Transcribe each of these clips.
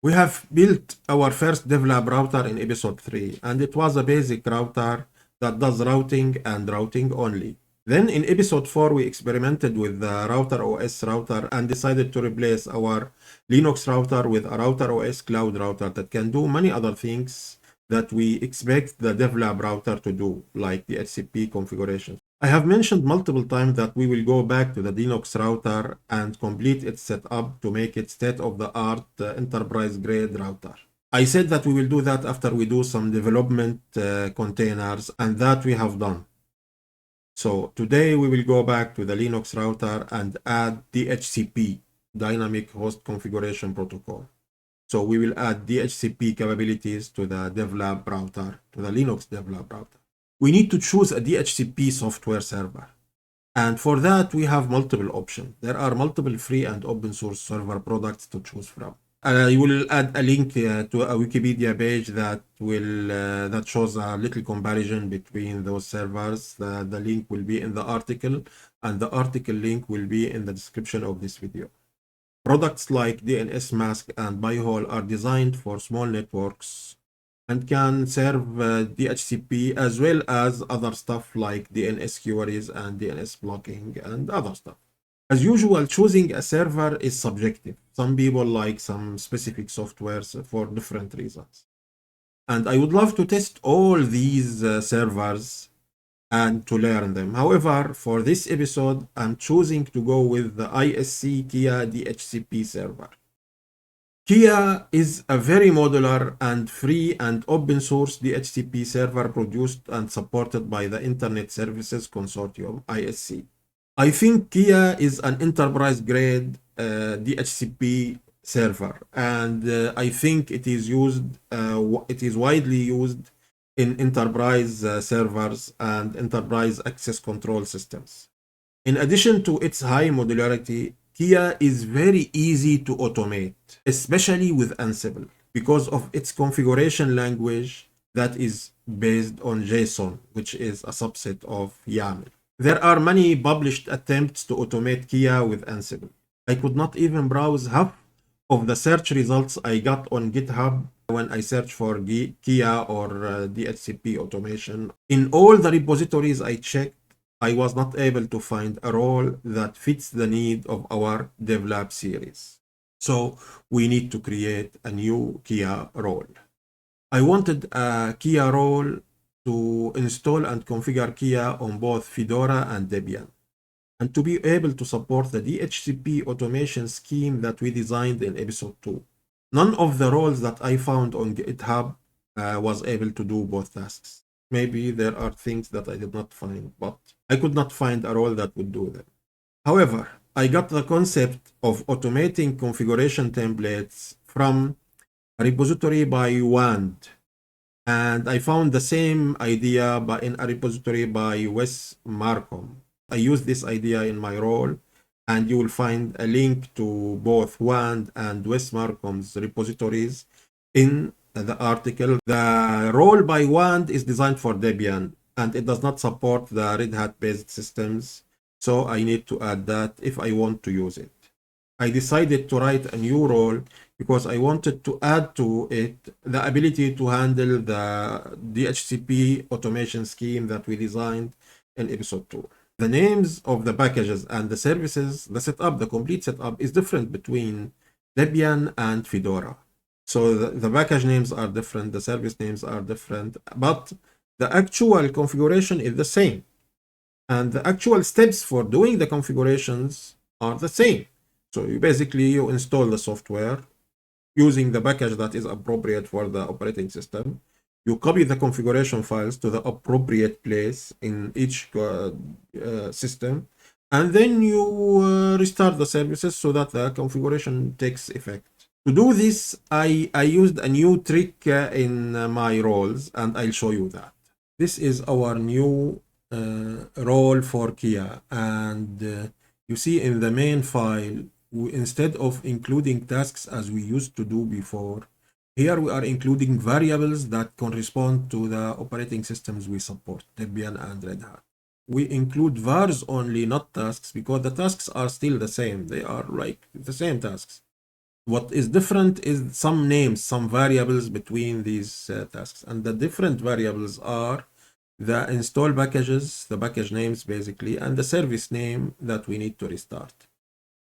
We have built our first Devlab router in episode 3, and it was a basic router that does routing and routing only. Then in episode 4, we experimented with the Router OS router and decided to replace our Linux router with a Router OS cloud router that can do many other things that we expect the Devlab router to do, like the DHCP configuration. I have mentioned multiple times that we will go back to the Linux router and complete its setup to make it state-of-the-art enterprise-grade router. I said that we will do that after we do some development containers, and that we have done. So today we will go back to the Linux router and add DHCP, Dynamic Host Configuration Protocol. So we will add DHCP capabilities to the Devlab router, to the Linux Devlab router. We need to choose a DHCP software server. And for that, we have multiple options. There are multiple free and open source server products to choose from. I will add a link to a Wikipedia page that will that shows a little comparison between those servers. The link will be in the article, and the article link will be in the description of this video. Products like DNS Mask and Byhole are designed for small networks and can serve DHCP as well as other stuff like DNS queries and DNS blocking and other stuff. As usual, choosing a server is subjective. Some people like some specific softwares for different reasons. And I would love to test all these servers and to learn them. However, for this episode, I'm choosing to go with the ISC Kia DHCP server. Kia is a very modular and free and open source DHCP server produced and supported by the Internet Services Consortium, ISC. I think Kia is an enterprise grade DHCP server, and I think it is widely used in enterprise servers and enterprise access control systems. In addition to its high modularity, Kia is very easy to automate, especially with Ansible, because of its configuration language that is based on JSON, which is a subset of YAML. There are many published attempts to automate Kia with Ansible. I could not even browse half of the search results I got on GitHub when I searched for Kia or DHCP automation. In all the repositories I checked, I was not able to find a role that fits the need of our Devlab series. So we need to create a new Kia role. I wanted a Kia role to install and configure Kia on both Fedora and Debian, and to be able to support the DHCP automation scheme that we designed in episode 2. None of the roles that I found on GitHub was able to do both tasks. Maybe there are things that I did not find, but I could not find a role that would do them. However, I got the concept of automating configuration templates from a repository by WAND, and I found the same idea in a repository by Wes Markham. I used this idea in my role, and you will find a link to both WAND and Wes Markham's repositories in the article. The role by WAND is designed for Debian, and it does not support the Red Hat based systems, so I need to add that if I want to use it. I decided to write a new role because I wanted to add to it the ability to handle the DHCP automation scheme that we designed in episode 2. The names of the packages and the services, the setup, the complete setup is different between Debian and Fedora. So the package names are different, the service names are different, but the actual configuration is the same. And the actual steps for doing the configurations are the same. So you install the software using the package that is appropriate for the operating system. You copy the configuration files to the appropriate place in each system, and then you restart the services so that the configuration takes effect. To do this, I used a new trick in my roles, and I'll show you that. This is our new role for Kia, and you see in the main file, instead of including tasks as we used to do before, here we are including variables that correspond to the operating systems we support, Debian and Red Hat. We include vars only, not tasks, because the tasks are still the same. They are like the same tasks. What is different is some names, some variables between these tasks. And the different variables are the install packages, the package names basically, and the service name that we need to restart.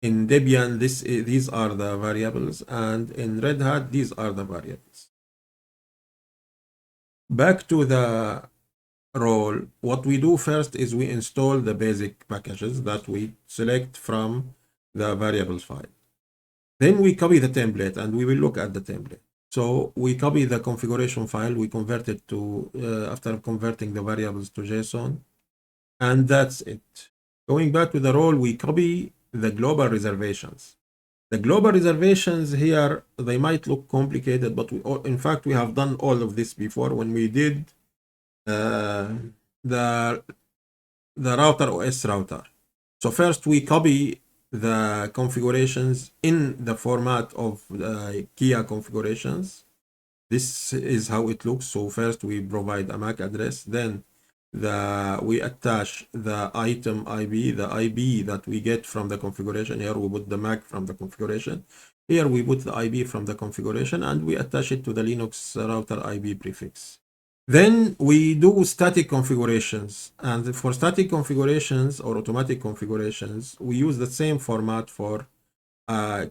In Debian, these are the variables, and in Red Hat, these are the variables. Back to the role, what we do first is we install the basic packages that we select from the variables file. Then we copy the template, and we will look at the template. So we copy the configuration file, we convert it to, after converting the variables to JSON, and that's it. Going back to the role, we copy the global reservations. The global reservations here, they might look complicated, but in fact, we have done all of this before when we did the router OS router. So first we copy the configurations in the format of Kia configurations. This is how it looks. So first we provide a MAC address, then we attach the item IB, the IB that we get from the configuration. Here we put the MAC from the configuration. Here we put the IB from the configuration, and we attach it to the Linux router IB prefix. Then we do static configurations, and for static configurations or automatic configurations, we use the same format for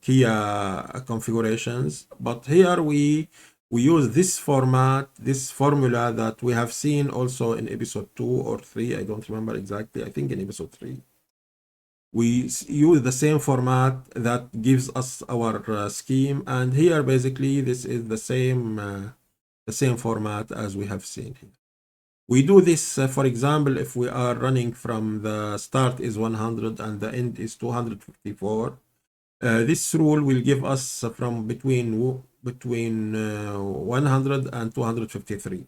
Kia configurations, but here we use this format, this formula that we have seen also in episode 2 or 3, I don't remember exactly, I think in episode 3. We use the same format that gives us our scheme, and here basically this is the same format as we have seen here. We do this, for example, if we are running from the start is 100 and the end is 254. This rule will give us from between 100 and 253.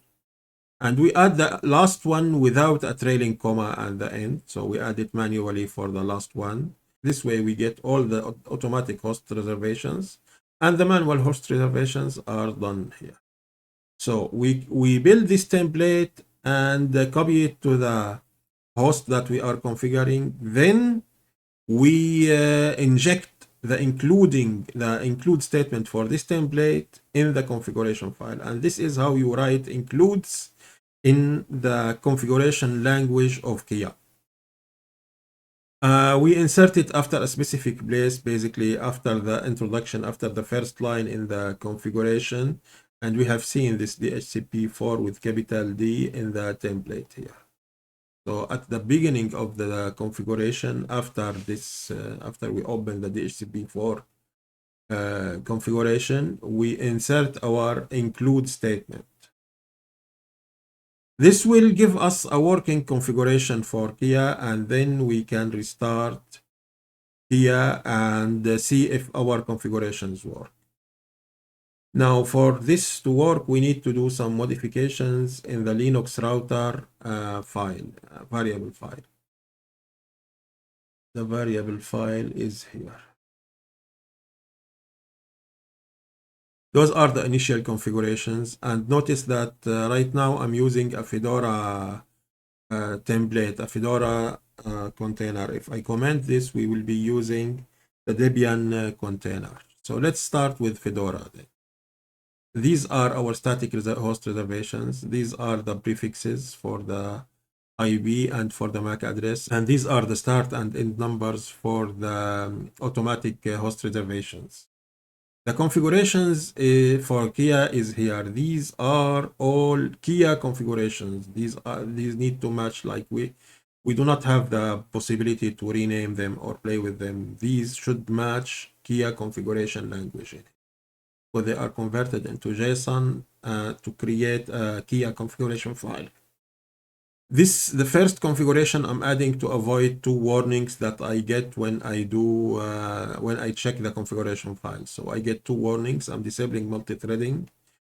And we add the last one without a trailing comma at the end. So we add it manually for the last one. This way we get all the automatic host reservations, and the manual host reservations are done here. So we build this template and copy it to the host that we are configuring. Then we inject the include statement for this template in the configuration file. And this is how you write includes in the configuration language of Kia. We insert it after a specific place, basically after the introduction, after the first line in the configuration. And we have seen this DHCP4 with capital D in the template here. So at the beginning of the configuration, after this, after we open the DHCP4 configuration, we insert our include statement. This will give us a working configuration for Kia, and then we can restart Kia and see if our configurations work. Now, for this to work, we need to do some modifications in the Linux router variable file. The variable file is here. Those are the initial configurations, and notice that right now I'm using a Fedora template, a Fedora container. If I comment this, we will be using the Debian container. So let's start with Fedora then. These are our static host reservations. These are the prefixes for the IB and for the MAC address. And these are the start and end numbers for the automatic host reservations. The configurations for Kia is here. These are all Kia configurations. These need to match, like we do not have the possibility to rename them or play with them. These should match Kia configuration language. So they are converted into JSON to create a Kia configuration file. The first configuration I'm adding to avoid two warnings that I get when I do when I check the configuration file. So I get two warnings. I'm disabling multi-threading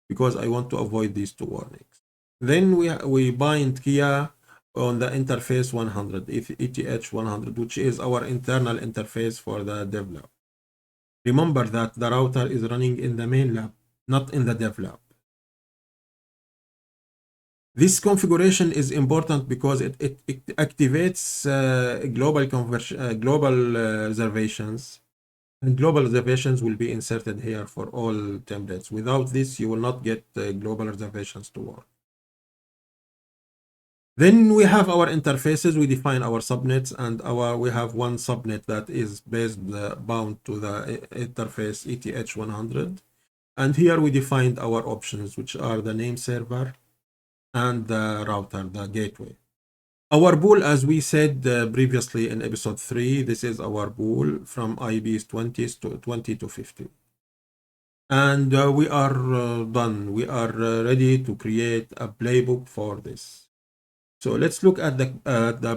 because I want to avoid these two warnings. Then we bind Kia on the interface 100, ETH 100, which is our internal interface for the Devlab. Remember that the router is running in the main lab, not in the Devlab. This configuration is important because it activates global reservations And global reservations will be inserted here for all templates. Without this, you will not get global reservations to work. Then we have our interfaces. We define our subnets, and we have one subnet that is based bound to the interface ETH100. And here we defined our options, which are the name server and the router, the gateway. Our pool, as we said previously in episode 3, this is our pool from IPs 20 to 50. And we are done. We are ready to create a playbook for this. So let's look at the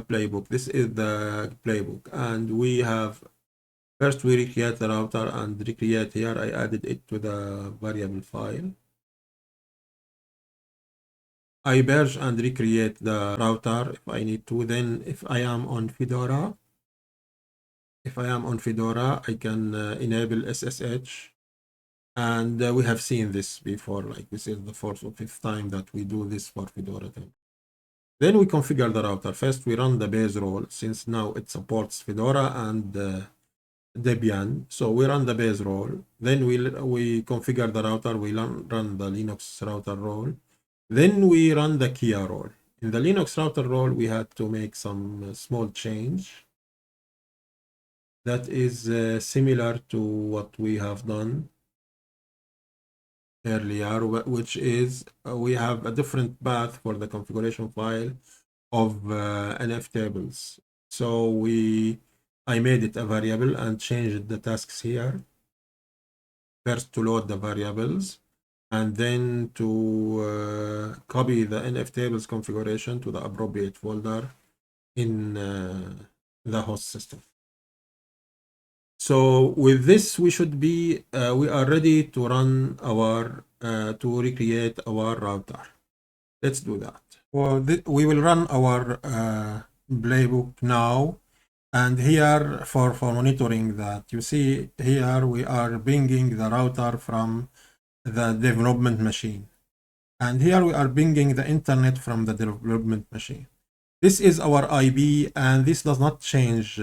playbook. This is the playbook, and we have first we recreate the router and recreate here. I added it to the variable file. I purge and recreate the router if I need to. Then if I am on Fedora, I can enable SSH. And we have seen this before, like this is the fourth or fifth time that we do this for Fedora 10. Then we configure the router. First, we run the base role, since now it supports Fedora and Debian. So we run the base role. Then we configure the router. We run the Linux router role. Then we run the Kia role. In the Linux router role, we had to make some small change that is similar to what we have done earlier, which is we have a different path for the configuration file of NF tables. So I made it a variable and changed the tasks here. First to load the variables, and then to copy the NF tables configuration to the appropriate folder in the host system. So with this, we should be, we are ready to run our, to recreate our router. Let's do that. Well, we will run our playbook now. And here for monitoring that, you see here we are pinging the router from the development machine. And here we are pinging the internet from the development machine. This is our IP, and this does not change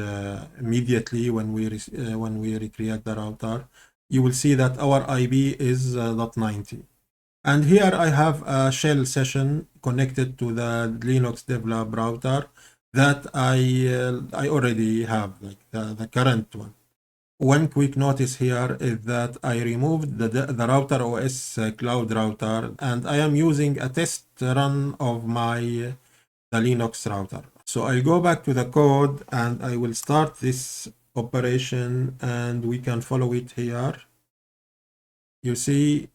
immediately when we recreate the router. You will see that our IP is .90. And here I have a shell session connected to the Linux Devlab router that I already have, like the current one. One quick notice here is that I removed the router OS cloud router, and I am using a test run of the Linux router. So I'll go back to the code and I will start this operation, and we can follow it here. You see,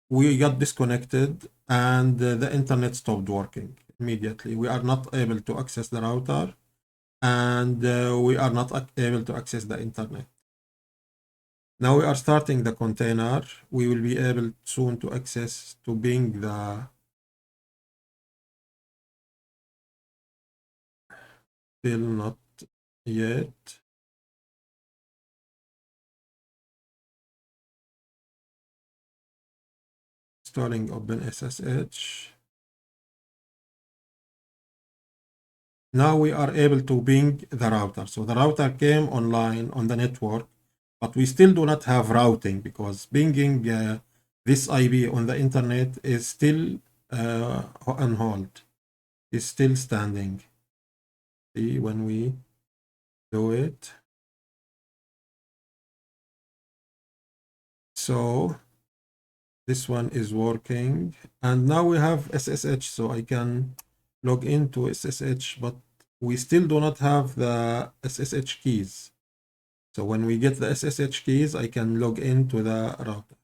we got disconnected and the internet stopped working immediately. We are not able to access the router, and we are not able to access the internet. Now we are starting the container. We will be able soon to access, to ping the still not yet. Installing OpenSSH. Now we are able to ping the router. So the router came online on the network, but we still do not have routing because pinging this IP on the internet is still on hold. It's still standing. See when we do it. So this one is working, and now we have SSH, so I can log into SSH, but we still do not have the SSH keys. So when we get the SSH keys, I can log into the router.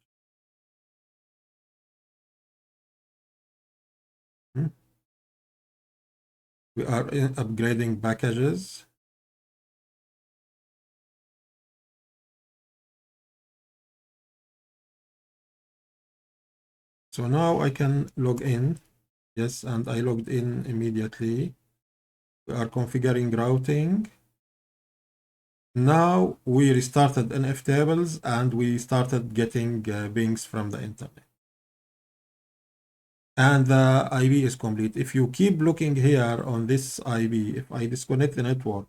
We are upgrading packages. So now I can log in. Yes, and I logged in immediately. We are configuring routing. Now we restarted NF tables and we started getting pings from the internet. And the IP is complete. If you keep looking here on this IP, if I disconnect the network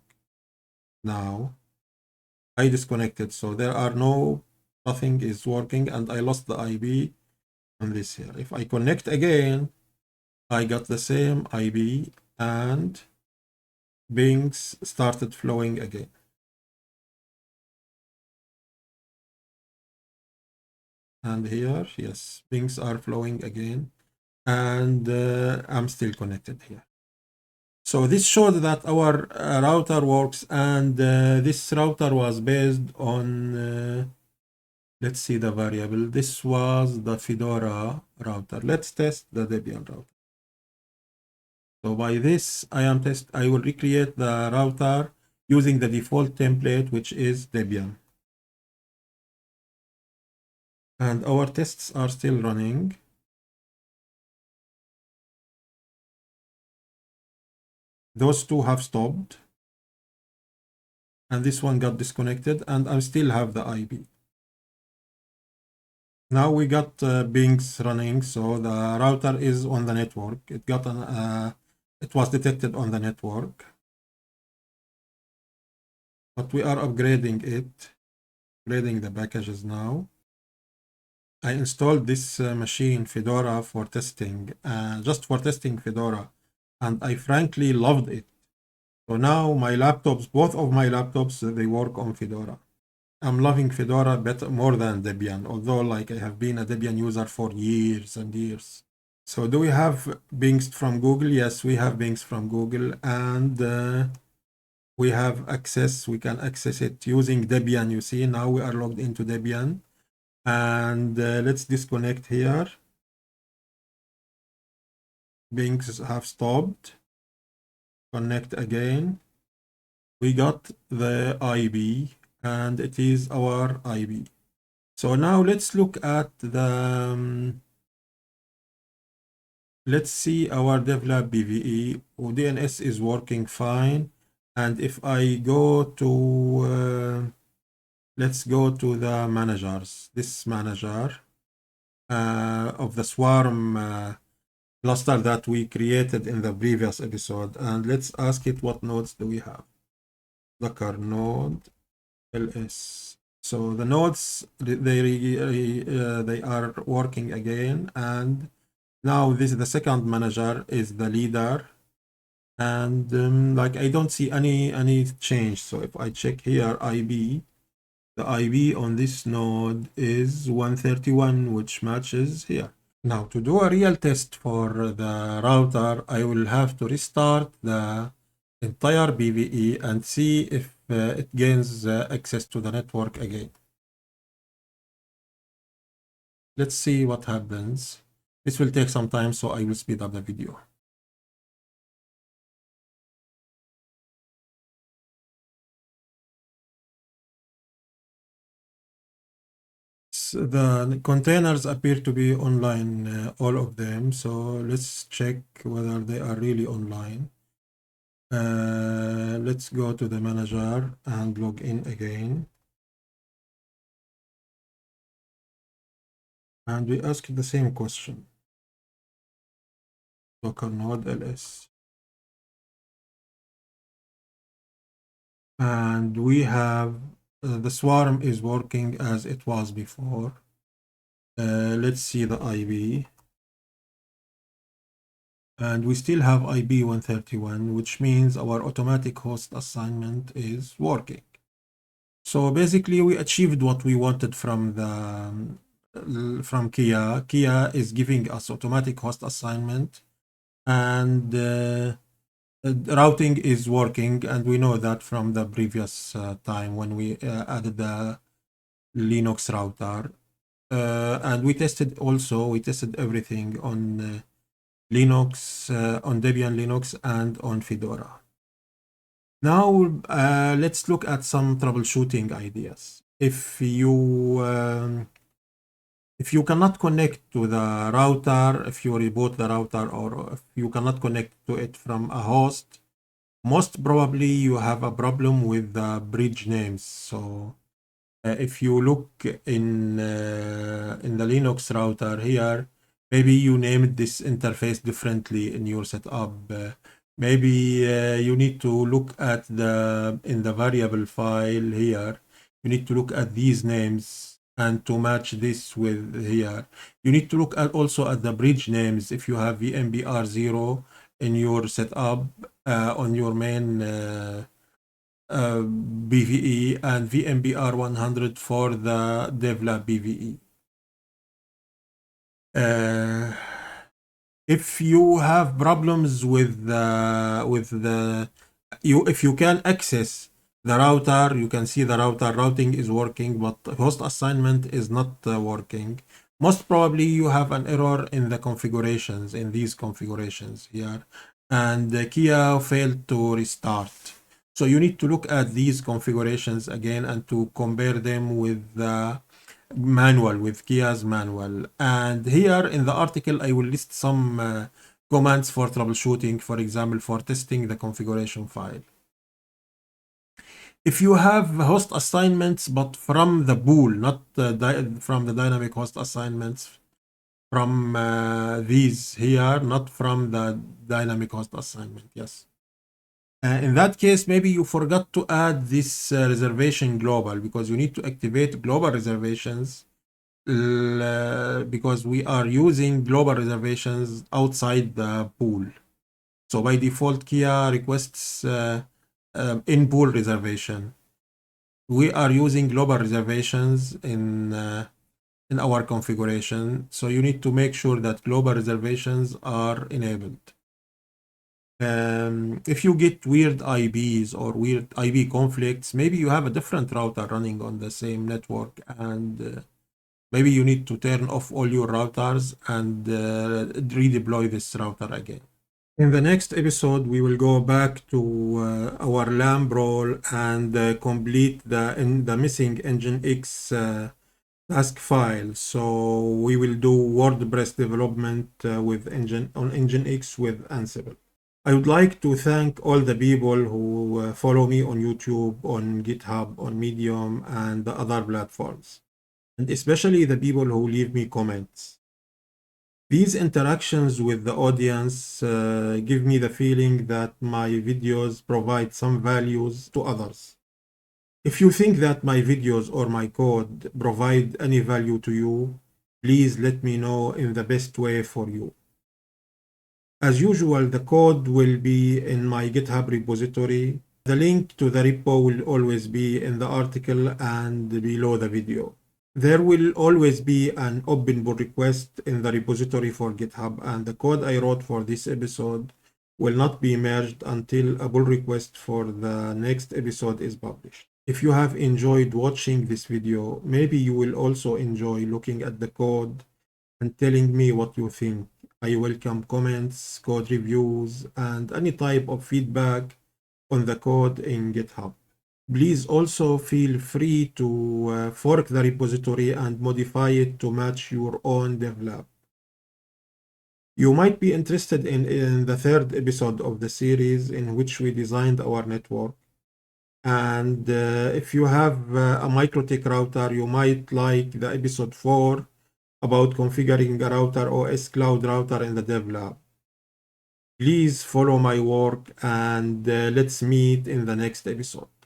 now, I disconnected, so there are nothing is working, and I lost the IP on this here. If I connect again, I got the same IP and pings started flowing again. And here, yes, pings are flowing again, and I'm still connected here. So this showed that our router works, and this router was based on, let's see the variable. This was the Fedora router. Let's test the Debian router. So by this, I will recreate the router using the default template, which is Debian. And our tests are still running. Those two have stopped. And this one got disconnected, and I still have the IP. Now we got pings running, so the router is on the network. It was detected on the network, but we are upgrading the packages now. I installed this machine Fedora for testing, just for testing Fedora, and I frankly loved it. So now my laptops, both of my laptops, they work on Fedora. I'm loving Fedora more than Debian, although like I have been a Debian user for years and years. So do we have pings from Google? Yes, we have pings from Google, and we have access. We can access it using Debian. You see, now we are logged into Debian, and let's disconnect here. Pings have stopped. Connect again. We got the IP, and it is our IP. So now let's look at the let's see our Devlab BVE. DNS is working fine. And if I go to, let's go to the managers, this manager of the Swarm cluster that we created in the previous episode. And let's ask it what nodes do we have. Docker node ls. So the nodes, they are working again. And now this is the second manager is the leader, and like I don't see any change. So if I check here IP, the IP on this node is 131, which matches here. Now to do a real test for the router, I will have to restart the entire BVE and see if it gains access to the network again. Let's see what happens. This will take some time, so I will speed up the video. The containers appear to be online, all of them. So let's check whether they are really online. Let's go to the manager and log in again. And we ask the same question. Docker node ls. And we have the swarm is working as it was before. Let's see the IP. And we still have IP 131, which means our automatic host assignment is working. So basically, we achieved what we wanted from Kia. Kia is giving us automatic host assignment, and routing is working, and we know that from the previous time when we added the Linux router. And we tested everything on Linux, on Debian Linux, and on Fedora. Now, let's look at some troubleshooting ideas. If you cannot connect to the router, if you reboot the router, or if you cannot connect to it from a host, most probably you have a problem with the bridge names. So if you look in the Linux router here, maybe you named this interface differently in your setup. Maybe you need to look at in the variable file here. you need to look at these names and to match this with here. You need to look at also at the bridge names. If you have VMBR 0 in your setup on your main BVE, and VMBR 100 for the Devlab BVE. If you have problems with the if you can access the router, you can see the routing is working, but host assignment is not working. Most probably you have an error in the configurations, in these configurations here, and the Kia failed to restart. So you need to look at these configurations again and to compare them with the manual, with Kia's manual. And here in the article, I will list some commands for troubleshooting, for example, for testing the configuration file. If you have host assignments, but from the pool, not from the dynamic host assignments, from these here, not from the dynamic host assignment, yes. In that case, maybe you forgot to add this reservation global, because you need to activate global reservations because we are using global reservations outside the pool. So by default, Kia requests in-pool reservation. We are using global reservations in our configuration. So you need to make sure that global reservations are enabled. If you get weird IPs or weird IP conflicts, maybe you have a different router running on the same network, and maybe you need to turn off all your routers and redeploy this router again. In the next episode, we will go back to our LAMP role and complete the missing Nginx task file. So we will do WordPress development on Nginx with Ansible. I would like to thank all the people who follow me on YouTube, on GitHub, on Medium, and the other platforms, and especially the people who leave me comments. These interactions with the audience give me the feeling that my videos provide some values to others. If you think that my videos or my code provide any value to you, please let me know in the best way for you. As usual, the code will be in my GitHub repository. The link to the repo will always be in the article and below the video. There will always be an open pull request in the repository for GitHub, and the code I wrote for this episode will not be merged until a pull request for the next episode is published. If you have enjoyed watching this video, maybe you will also enjoy looking at the code and telling me what you think. I welcome comments, code reviews, and any type of feedback on the code in GitHub. Please also feel free to fork the repository and modify it to match your own Devlab. You might be interested in the third episode of the series in which we designed our network. And if you have a MikroTik router, you might like the episode 4 about configuring a router OS cloud router in the Devlab. Please follow my work, and let's meet in the next episode.